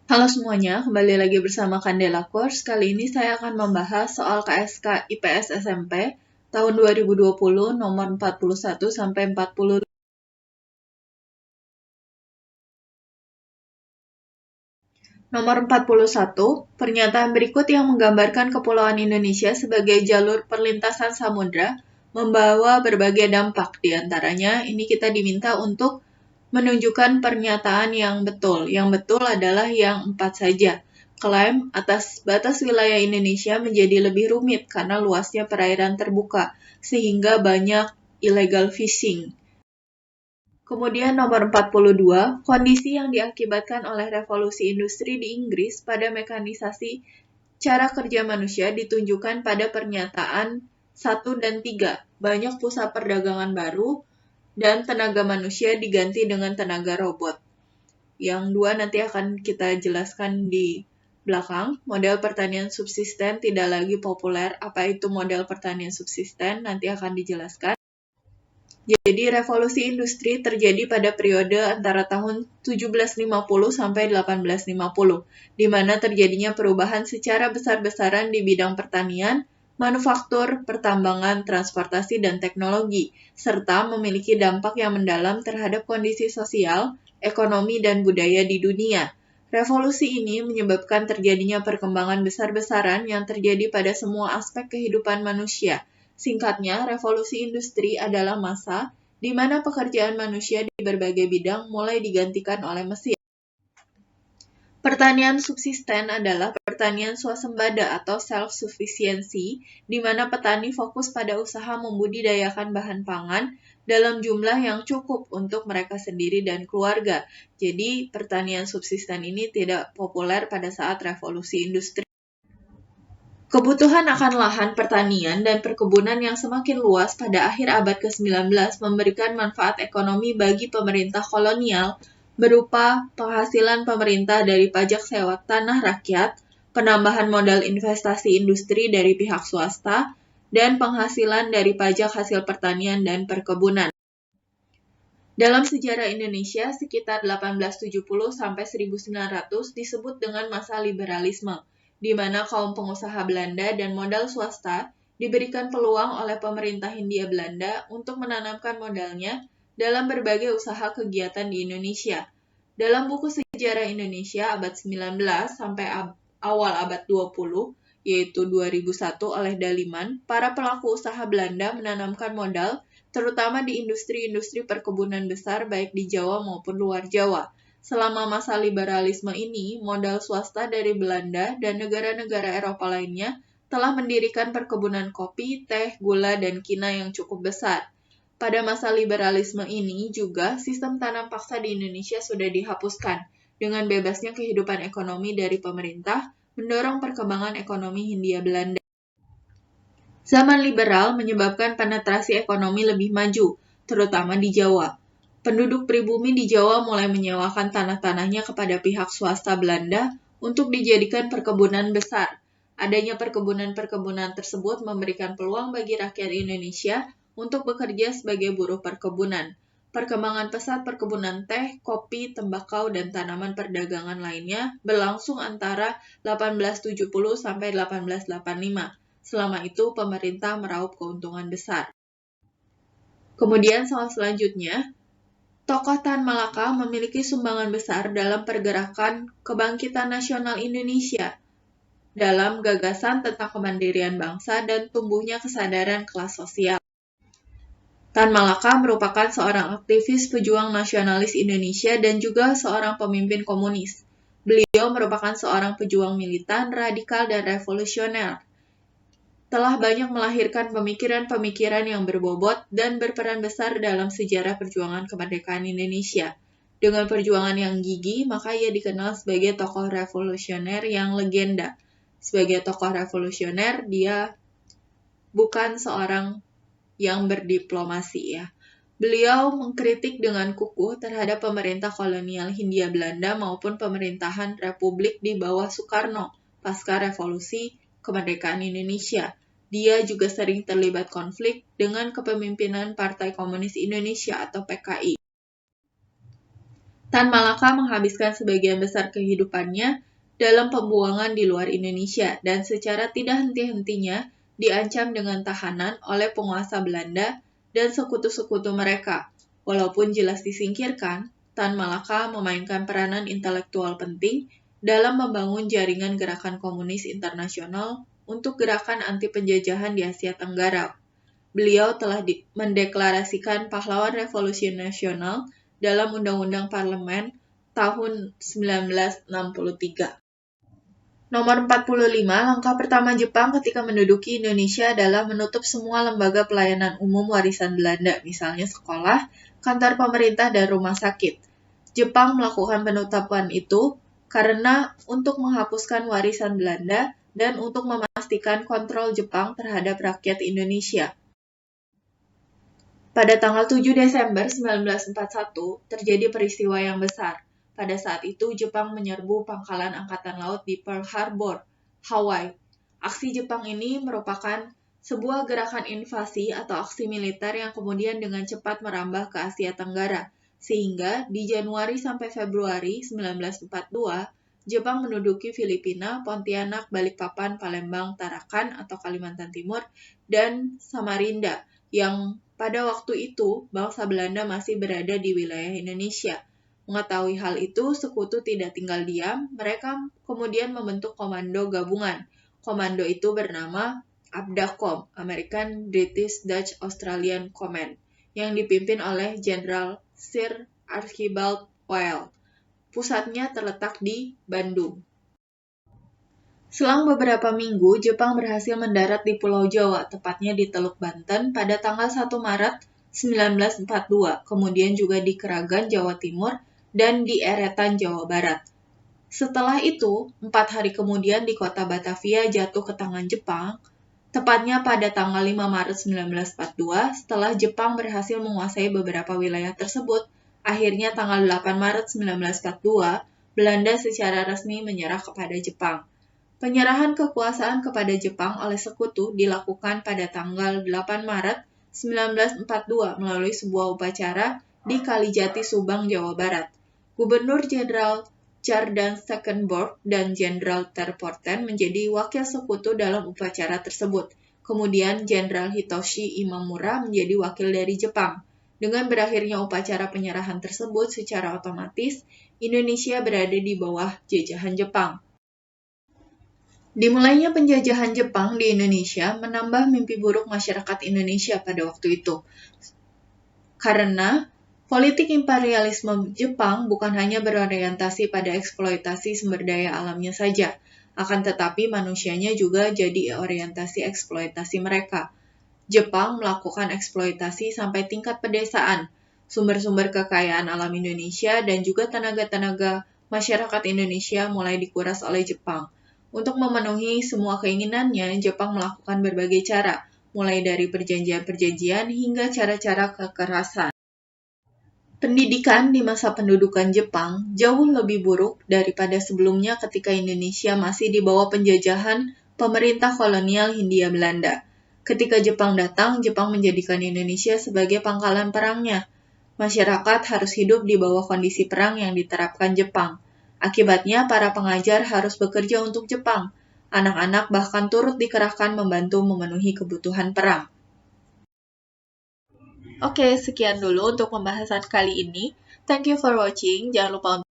Halo semuanya, kembali lagi bersama Candela Course. Kali ini saya akan membahas soal KSK IPS SMP tahun 2020 nomor 41 sampai 40. Nomor 41, pernyataan berikut yang menggambarkan Kepulauan Indonesia sebagai jalur perlintasan samudra membawa berbagai dampak. Di antaranya, ini kita diminta untuk menunjukkan pernyataan yang betul. Yang betul adalah yang 4 saja. Klaim atas batas wilayah Indonesia menjadi lebih rumit karena luasnya perairan terbuka, sehingga banyak illegal fishing. Kemudian nomor 42, kondisi yang diakibatkan oleh revolusi industri di Inggris pada mekanisasi cara kerja manusia ditunjukkan pada pernyataan 1 dan 3. Banyak pusat perdagangan baru dan tenaga manusia diganti dengan tenaga robot. Yang 2 nanti akan kita jelaskan di belakang. Model pertanian subsisten tidak lagi populer. Apa itu model pertanian subsisten? Nanti akan dijelaskan. Jadi revolusi industri terjadi pada periode antara tahun 1750 sampai 1850, di mana terjadinya perubahan secara besar-besaran di bidang pertanian, manufaktur, pertambangan, transportasi, dan teknologi, serta memiliki dampak yang mendalam terhadap kondisi sosial, ekonomi, dan budaya di dunia. Revolusi ini menyebabkan terjadinya perkembangan besar-besaran yang terjadi pada semua aspek kehidupan manusia. Singkatnya, revolusi industri adalah masa di mana pekerjaan manusia di berbagai bidang mulai digantikan oleh mesin. Pertanian subsisten adalah pertanian swasembada atau self-sufficiency, di mana petani fokus pada usaha membudidayakan bahan pangan dalam jumlah yang cukup untuk mereka sendiri dan keluarga. Jadi, pertanian subsisten ini tidak populer pada saat revolusi industri. Kebutuhan akan lahan pertanian dan perkebunan yang semakin luas pada akhir abad ke-19 memberikan manfaat ekonomi bagi pemerintah kolonial berupa penghasilan pemerintah dari pajak sewa tanah rakyat, penambahan modal investasi industri dari pihak swasta, dan penghasilan dari pajak hasil pertanian dan perkebunan. Dalam sejarah Indonesia, sekitar 1870 sampai 1900 disebut dengan masa liberalisme, di mana kaum pengusaha Belanda dan modal swasta diberikan peluang oleh pemerintah Hindia Belanda untuk menanamkan modalnya dalam berbagai usaha kegiatan di Indonesia. Dalam buku sejarah Indonesia abad 19 sampai awal abad 20, yaitu 2001 oleh Daliman, para pelaku usaha Belanda menanamkan modal terutama di industri-industri perkebunan besar baik di Jawa maupun luar Jawa. Selama masa liberalisme ini, modal swasta dari Belanda dan negara-negara Eropa lainnya telah mendirikan perkebunan kopi, teh, gula, dan kina yang cukup besar. Pada masa liberalisme ini juga, sistem tanam paksa di Indonesia sudah dihapuskan. Dengan bebasnya kehidupan ekonomi dari pemerintah, mendorong perkembangan ekonomi Hindia Belanda. Zaman liberal menyebabkan penetrasi ekonomi lebih maju, terutama di Jawa. Penduduk pribumi di Jawa mulai menyewakan tanah-tanahnya kepada pihak swasta Belanda untuk dijadikan perkebunan besar. Adanya perkebunan-perkebunan tersebut memberikan peluang bagi rakyat Indonesia untuk bekerja sebagai buruh perkebunan. Perkembangan pesat perkebunan teh, kopi, tembakau, dan tanaman perdagangan lainnya berlangsung antara 1870 sampai 1885. Selama itu, pemerintah meraup keuntungan besar. Kemudian soal selanjutnya, tokoh Tan Malaka memiliki sumbangan besar dalam pergerakan kebangkitan nasional Indonesia dalam gagasan tentang kemandirian bangsa dan tumbuhnya kesadaran kelas sosial. Tan Malaka merupakan seorang aktivis pejuang nasionalis Indonesia dan juga seorang pemimpin komunis. Beliau merupakan seorang pejuang militan, radikal, dan revolusioner. Telah banyak melahirkan pemikiran-pemikiran yang berbobot dan berperan besar dalam sejarah perjuangan kemerdekaan Indonesia. Dengan perjuangan yang gigih, maka ia dikenal sebagai tokoh revolusioner yang legenda. Sebagai tokoh revolusioner, dia bukan seorang yang berdiplomasi ya. Beliau mengkritik dengan kukuh terhadap pemerintah kolonial Hindia Belanda maupun pemerintahan Republik di bawah Soekarno pasca revolusi kemerdekaan Indonesia. Dia juga sering terlibat konflik dengan kepemimpinan Partai Komunis Indonesia atau PKI. Tan Malaka menghabiskan sebagian besar kehidupannya dalam pembuangan di luar Indonesia dan secara tidak henti-hentinya diancam dengan tahanan oleh penguasa Belanda dan sekutu-sekutu mereka. Walaupun jelas disingkirkan, Tan Malaka memainkan peranan intelektual penting dalam membangun jaringan gerakan komunis internasional untuk gerakan anti penjajahan di Asia Tenggara. Beliau telah mendeklarasikan pahlawan revolusi nasional dalam Undang-Undang Parlemen tahun 1963. Nomor 45, langkah pertama Jepang ketika menduduki Indonesia adalah menutup semua lembaga pelayanan umum warisan Belanda, misalnya sekolah, kantor pemerintah, dan rumah sakit. Jepang melakukan penutupan itu karena untuk menghapuskan warisan Belanda dan untuk memastikan kontrol Jepang terhadap rakyat Indonesia. Pada tanggal 7 Desember 1941, terjadi peristiwa yang besar. Pada saat itu, Jepang menyerbu pangkalan Angkatan Laut di Pearl Harbor, Hawaii. Aksi Jepang ini merupakan sebuah gerakan invasi atau aksi militer yang kemudian dengan cepat merambah ke Asia Tenggara, sehingga di Januari sampai Februari 1942, Jepang menduduki Filipina, Pontianak, Balikpapan, Palembang, Tarakan atau Kalimantan Timur, dan Samarinda, yang pada waktu itu bangsa Belanda masih berada di wilayah Indonesia. Mengetahui hal itu, sekutu tidak tinggal diam, mereka kemudian membentuk komando gabungan. Komando itu bernama ABDACOM, American British Dutch Australian Command, yang dipimpin oleh Jenderal Sir Archibald Whale. Pusatnya terletak di Bandung. Selang beberapa minggu, Jepang berhasil mendarat di Pulau Jawa, tepatnya di Teluk Banten, pada tanggal 1 Maret 1942, kemudian juga di Keragan, Jawa Timur, dan di Eretan, Jawa Barat. Setelah itu, 4 hari kemudian di kota Batavia jatuh ke tangan Jepang, tepatnya pada tanggal 5 Maret 1942, setelah Jepang berhasil menguasai beberapa wilayah tersebut. Akhirnya tanggal 8 Maret 1942, Belanda secara resmi menyerah kepada Jepang. Penyerahan kekuasaan kepada Jepang oleh sekutu dilakukan pada tanggal 8 Maret 1942 melalui sebuah upacara di Kalijati, Subang, Jawa Barat. Gubernur Jenderal Tjardan Stekenborg dan Jenderal Terporten menjadi wakil sekutu dalam upacara tersebut. Kemudian Jenderal Hitoshi Imamura menjadi wakil dari Jepang. Dengan berakhirnya upacara penyerahan tersebut, secara otomatis Indonesia berada di bawah jajahan Jepang. Dimulainya penjajahan Jepang di Indonesia menambah mimpi buruk masyarakat Indonesia pada waktu itu. Karena politik imperialisme Jepang bukan hanya berorientasi pada eksploitasi sumber daya alamnya saja, akan tetapi manusianya juga jadi orientasi eksploitasi mereka. Jepang melakukan eksploitasi sampai tingkat pedesaan, sumber-sumber kekayaan alam Indonesia dan juga tenaga-tenaga masyarakat Indonesia mulai dikuras oleh Jepang. Untuk memenuhi semua keinginannya, Jepang melakukan berbagai cara, mulai dari perjanjian-perjanjian hingga cara-cara kekerasan. Pendidikan di masa pendudukan Jepang jauh lebih buruk daripada sebelumnya ketika Indonesia masih di bawah penjajahan pemerintah kolonial Hindia Belanda. Ketika Jepang datang, Jepang menjadikan Indonesia sebagai pangkalan perangnya. Masyarakat harus hidup di bawah kondisi perang yang diterapkan Jepang. Akibatnya, para pengajar harus bekerja untuk Jepang. Anak-anak bahkan turut dikerahkan membantu memenuhi kebutuhan perang. Oke, sekian dulu untuk pembahasan kali ini. Thank you for watching. Jangan lupa untuk